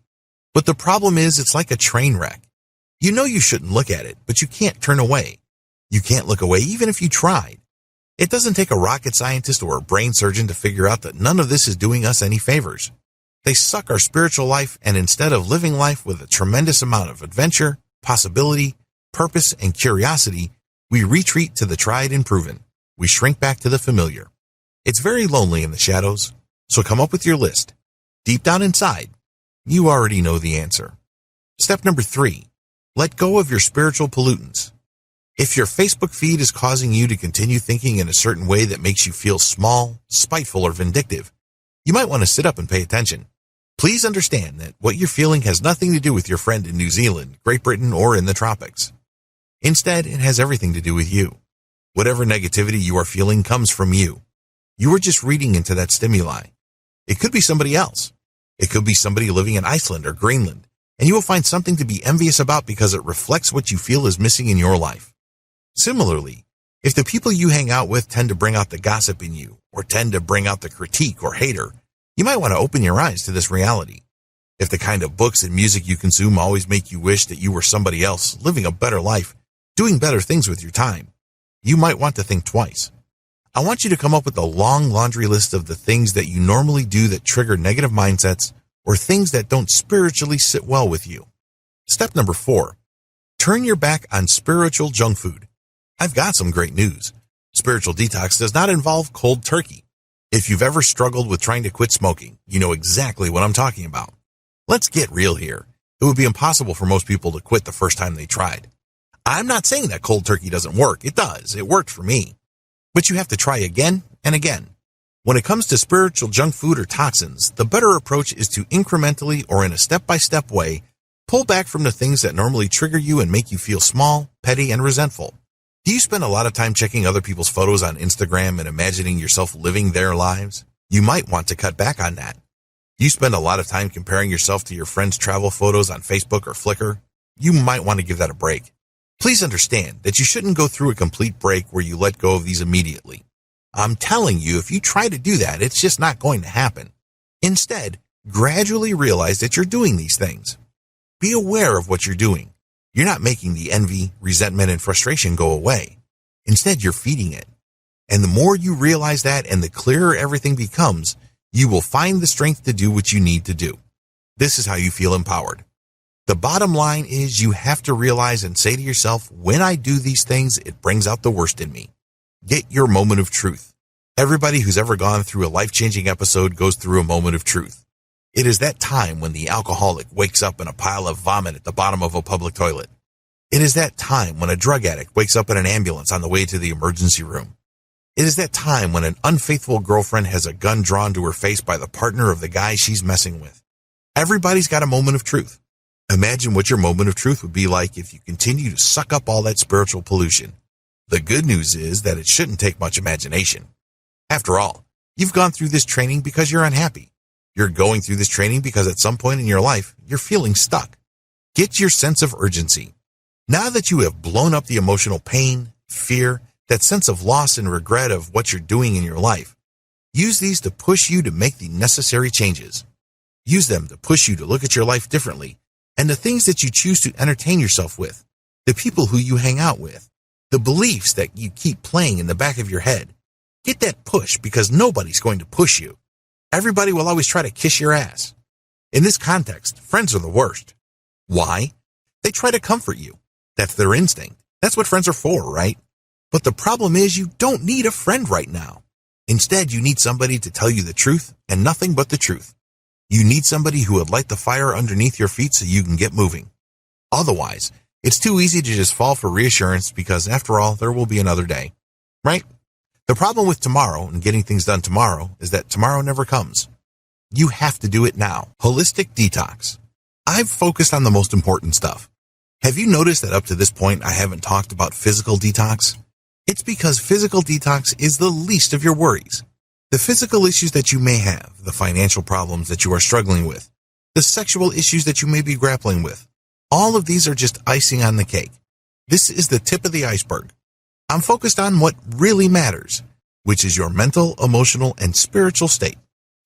But the problem is, it's like a train wreck. You know you shouldn't look at it, but you can't turn away. You can't look away even if you tried. It doesn't take a rocket scientist or a brain surgeon to figure out that none of this is doing us any favors. They suck our spiritual life, and instead of living life with a tremendous amount of adventure, possibility, purpose, and curiosity, we retreat to the tried and proven. We shrink back to the familiar. It's very lonely in the shadows, so come up with your list. Deep down inside, you already know the answer. Step number 3, let go of your spiritual pollutants. If your Facebook feed is causing you to continue thinking in a certain way that makes you feel small, spiteful, or vindictive, you might want to sit up and pay attention. Please understand that what you're feeling has nothing to do with your friend in New Zealand, Great Britain, or in the tropics. Instead, it has everything to do with you. Whatever negativity you are feeling comes from you. You are just reading into that stimuli. It could be somebody else. It could be somebody living in Iceland or Greenland, and you will find something to be envious about because it reflects what you feel is missing in your life. Similarly, if the people you hang out with tend to bring out the gossip in you, or tend to bring out the critique or hater, you might want to open your eyes to this reality. If the kind of books and music you consume always make you wish that you were somebody else, living a better life, doing better things with your time, you might want to think twice. I want you to come up with a long laundry list of the things that you normally do that trigger negative mindsets or things that don't spiritually sit well with you. Step number 4, turn your back on spiritual junk food. I've got some great news. Spiritual detox does not involve cold turkey. If you've ever struggled with trying to quit smoking, you know exactly what I'm talking about. Let's get real here. It would be impossible for most people to quit the first time they tried. I'm not saying that cold turkey doesn't work. It does. It worked for me. But you have to try again and again. When it comes to spiritual junk food or toxins, the better approach is to incrementally or in a step-by-step way pull back from the things that normally trigger you and make you feel small, petty, and resentful. Do you spend a lot of time checking other people's photos on Instagram and imagining yourself living their lives? You might want to cut back on that. You spend a lot of time comparing yourself to your friends' travel photos on Facebook or Flickr? You might want to give that a break. Please understand that you shouldn't go through a complete break where you let go of these immediately. I'm telling you, if you try to do that, it's just not going to happen. Instead, gradually realize that you're doing these things. Be aware of what you're doing. You're not making the envy, resentment, and frustration go away. Instead, you're feeding it. And the more you realize that and the clearer everything becomes, you will find the strength to do what you need to do. This is how you feel empowered. The bottom line is you have to realize and say to yourself, when I do these things, it brings out the worst in me. Get your moment of truth. Everybody who's ever gone through a life-changing episode goes through a moment of truth. It is that time when the alcoholic wakes up in a pile of vomit at the bottom of a public toilet. It is that time when a drug addict wakes up in an ambulance on the way to the emergency room. It is that time when an unfaithful girlfriend has a gun drawn to her face by the partner of the guy she's messing with. Everybody's got a moment of truth. Imagine what your moment of truth would be like if you continue to suck up all that spiritual pollution. The good news is that it shouldn't take much imagination. After all, you've gone through this training because you're unhappy. You're going through this training because at some point in your life, you're feeling stuck. Get your sense of urgency. Now that you have blown up the emotional pain, fear, that sense of loss and regret of what you're doing in your life, use these to push you to make the necessary changes. Use them to push you to look at your life differently and the things that you choose to entertain yourself with, the people who you hang out with, the beliefs that you keep playing in the back of your head. Get that push because nobody's going to push you. Everybody will always try to kiss your ass. In this context, friends are the worst. Why? They try to comfort you. That's their instinct. That's what friends are for, right? But the problem is you don't need a friend right now. Instead, you need somebody to tell you the truth and nothing but the truth. You need somebody who would light the fire underneath your feet so you can get moving. Otherwise, it's too easy to just fall for reassurance because, after all, there will be another day. Right? The problem with tomorrow and getting things done tomorrow is that tomorrow never comes. You have to do it now. Holistic detox. I've focused on the most important stuff. Have you noticed that up to this point I haven't talked about physical detox? It's because physical detox is the least of your worries. The physical issues that you may have, the financial problems that you are struggling with, the sexual issues that you may be grappling with, all of these are just icing on the cake. This is the tip of the iceberg. I'm focused on what really matters, which is your mental, emotional, and spiritual state.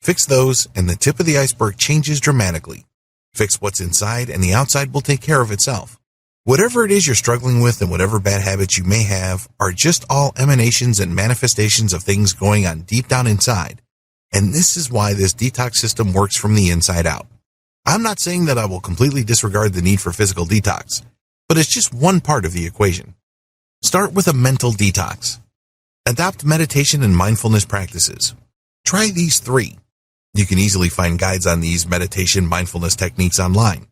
Fix those, and the tip of the iceberg changes dramatically. Fix what's inside, and the outside will take care of itself. Whatever it is you're struggling with and whatever bad habits you may have are just all emanations and manifestations of things going on deep down inside. And this is why this detox system works from the inside out. I'm not saying that I will completely disregard the need for physical detox, but it's just one part of the equation. Start with a mental detox. Adopt meditation and mindfulness practices. Try these 3. You can easily find guides on these meditation mindfulness techniques online.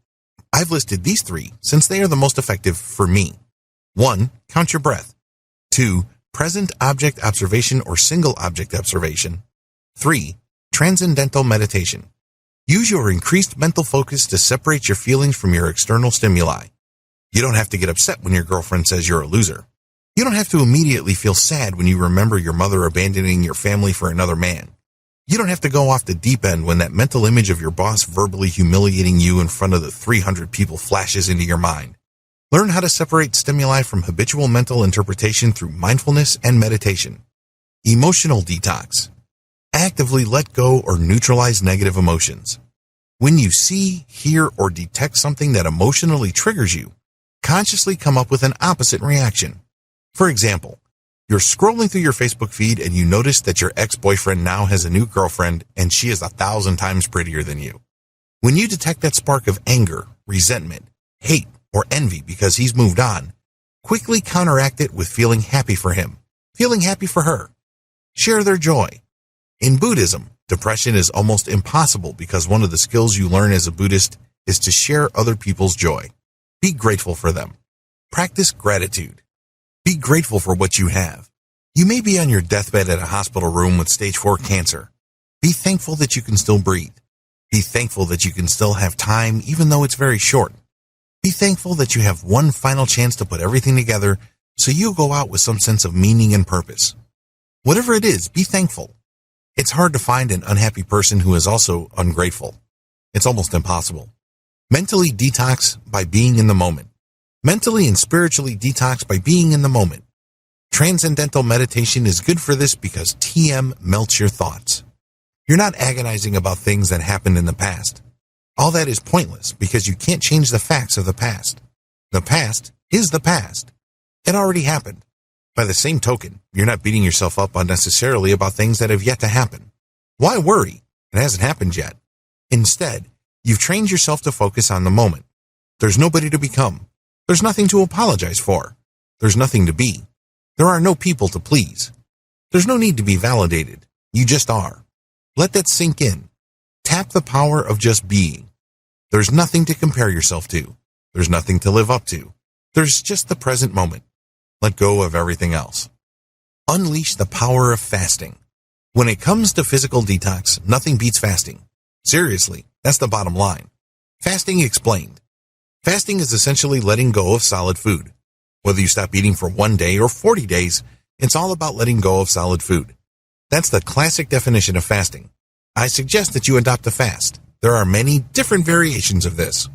I've listed these 3 since they are the most effective for me. 1. Count your breath. 2. Present object observation or single object observation. 3. Transcendental meditation. Use your increased mental focus to separate your feelings from your external stimuli. You don't have to get upset when your girlfriend says you're a loser. You don't have to immediately feel sad when you remember your mother abandoning your family for another man. You don't have to go off the deep end when that mental image of your boss verbally humiliating you in front of the 300 people flashes into your mind. Learn how to separate stimuli from habitual mental interpretation through mindfulness and meditation. Emotional detox. Actively let go or neutralize negative emotions. When you see, hear, or detect something that emotionally triggers you, consciously come up with an opposite reaction. For example, you're scrolling through your Facebook feed and you notice that your ex-boyfriend now has a new girlfriend and she is 1,000 times prettier than you. When you detect that spark of anger, resentment, hate, or envy because he's moved on, quickly counteract it with feeling happy for him, feeling happy for her. Share their joy. In Buddhism, depression is almost impossible because one of the skills you learn as a Buddhist is to share other people's joy. Be grateful for them. Practice gratitude. Be grateful for what you have. You may be on your deathbed at a hospital room with stage 4 cancer. Be thankful that you can still breathe. Be thankful that you can still have time even though it's very short. Be thankful that you have one final chance to put everything together so you'll go out with some sense of meaning and purpose. Whatever it is, be thankful. It's hard to find an unhappy person who is also ungrateful. It's almost impossible. Mentally detox by being in the moment. Mentally and spiritually detox by being in the moment. Transcendental meditation is good for this because TM melts your thoughts. You're not agonizing about things that happened in the past. All that is pointless because you can't change the facts of the past. The past is the past. It already happened. By the same token, you're not beating yourself up unnecessarily about things that have yet to happen. Why worry? It hasn't happened yet. Instead, you've trained yourself to focus on the moment. There's nobody to become. There's nothing to apologize for. There's nothing to be. There are no people to please. There's no need to be validated. You just are. Let that sink in. Tap the power of just being. There's nothing to compare yourself to. There's nothing to live up to. There's just the present moment. Let go of everything else. Unleash the power of fasting. When it comes to physical detox, nothing beats fasting. Seriously, that's the bottom line. Fasting explained. Fasting is essentially letting go of solid food. Whether you stop eating for 1 day or 40 days, it's all about letting go of solid food. That's the classic definition of fasting. I suggest that you adopt a fast. There are many different variations of this.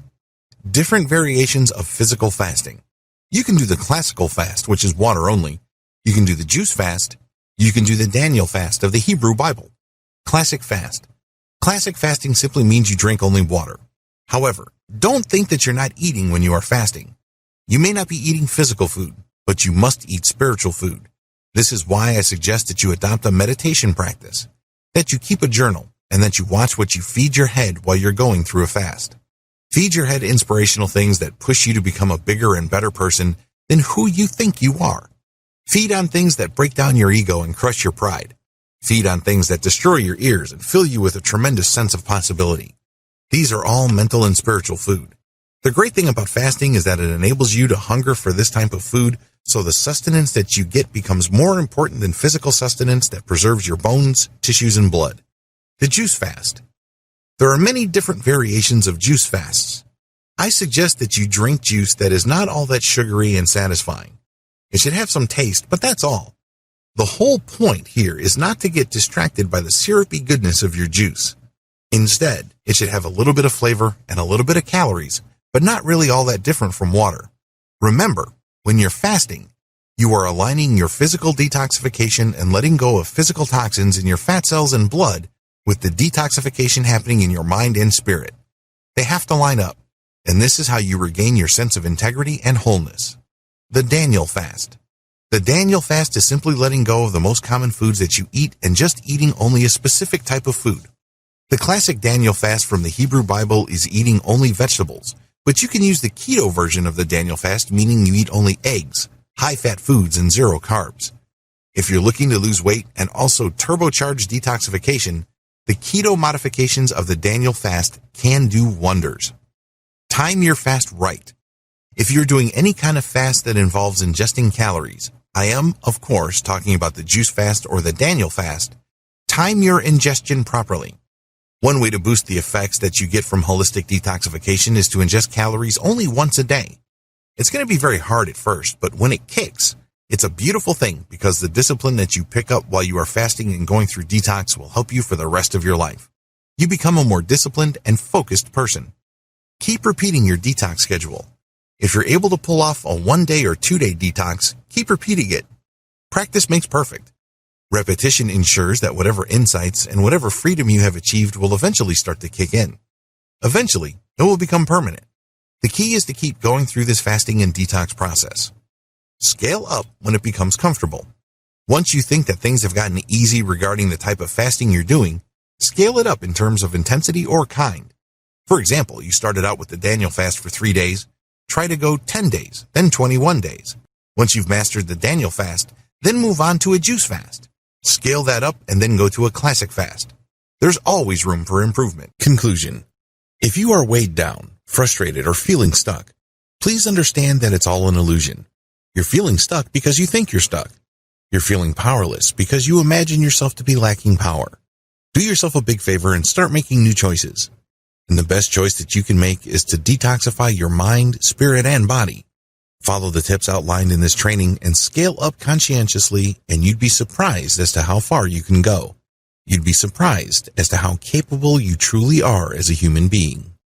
Different variations of physical fasting. You can do the classical fast, which is water only. You can do the juice fast. You can do the Daniel fast of the Hebrew Bible. Classic fast. Classic fasting simply means you drink only water. However, don't think that you're not eating when you are fasting. You may not be eating physical food, but you must eat spiritual food. This is why I suggest that you adopt a meditation practice, that you keep a journal, and that you watch what you feed your head while you're going through a fast. Feed your head inspirational things that push you to become a bigger and better person than who you think you are. Feed on things that break down your ego and crush your pride. Feed on things that destroy your ears and fill you with a tremendous sense of possibility. These are all mental and spiritual food. The great thing about fasting is that it enables you to hunger for this type of food, so the sustenance that you get becomes more important than physical sustenance that preserves your bones, tissues, and blood. The juice fast. There are many different variations of juice fasts. I suggest that you drink juice that is not all that sugary and satisfying. It should have some taste, but that's all. The whole point here is not to get distracted by the syrupy goodness of your juice. Instead, it should have a little bit of flavor and a little bit of calories, but not really all that different from water. Remember, when you're fasting, you are aligning your physical detoxification and letting go of physical toxins in your fat cells and blood with the detoxification happening in your mind and spirit. They have to line up, and this is how you regain your sense of integrity and wholeness. The Daniel fast. The Daniel fast is simply letting go of the most common foods that you eat and just eating only a specific type of food. The classic Daniel fast from the Hebrew Bible is eating only vegetables, but you can use the keto version of the Daniel fast, meaning you eat only eggs, high-fat foods, and zero carbs. If you're looking to lose weight and also turbocharge detoxification, the keto modifications of the Daniel fast can do wonders. Time your fast right. If you're doing any kind of fast that involves ingesting calories, I am, of course, talking about the juice fast or the Daniel fast, time your ingestion properly. One way to boost the effects that you get from holistic detoxification is to ingest calories only once a day. It's going to be very hard at first, but when it kicks, it's a beautiful thing because the discipline that you pick up while you are fasting and going through detox will help you for the rest of your life. You become a more disciplined and focused person. Keep repeating your detox schedule. If you're able to pull off a 1-day or 2-day detox, keep repeating it. Practice makes perfect. Repetition ensures that whatever insights and whatever freedom you have achieved will eventually start to kick in. Eventually, it will become permanent. The key is to keep going through this fasting and detox process. Scale up when it becomes comfortable. Once you think that things have gotten easy regarding the type of fasting you're doing, scale it up in terms of intensity or kind. For example, you started out with the Daniel fast for 3 days. Try to go 10 days, then 21 days. Once you've mastered the Daniel fast, then move on to a juice fast. Scale that up and then go to a classic fast. There's always room for improvement. Conclusion. If you are weighed down, frustrated, or feeling stuck, please understand that it's all an illusion. You're feeling stuck because you think you're stuck. You're feeling powerless because you imagine yourself to be lacking power. Do yourself a big favor and start making new choices. And the best choice that you can make is to detoxify your mind, spirit, and body. Follow the tips outlined in this training and scale up conscientiously, and you'd be surprised as to how far you can go. You'd be surprised as to how capable you truly are as a human being.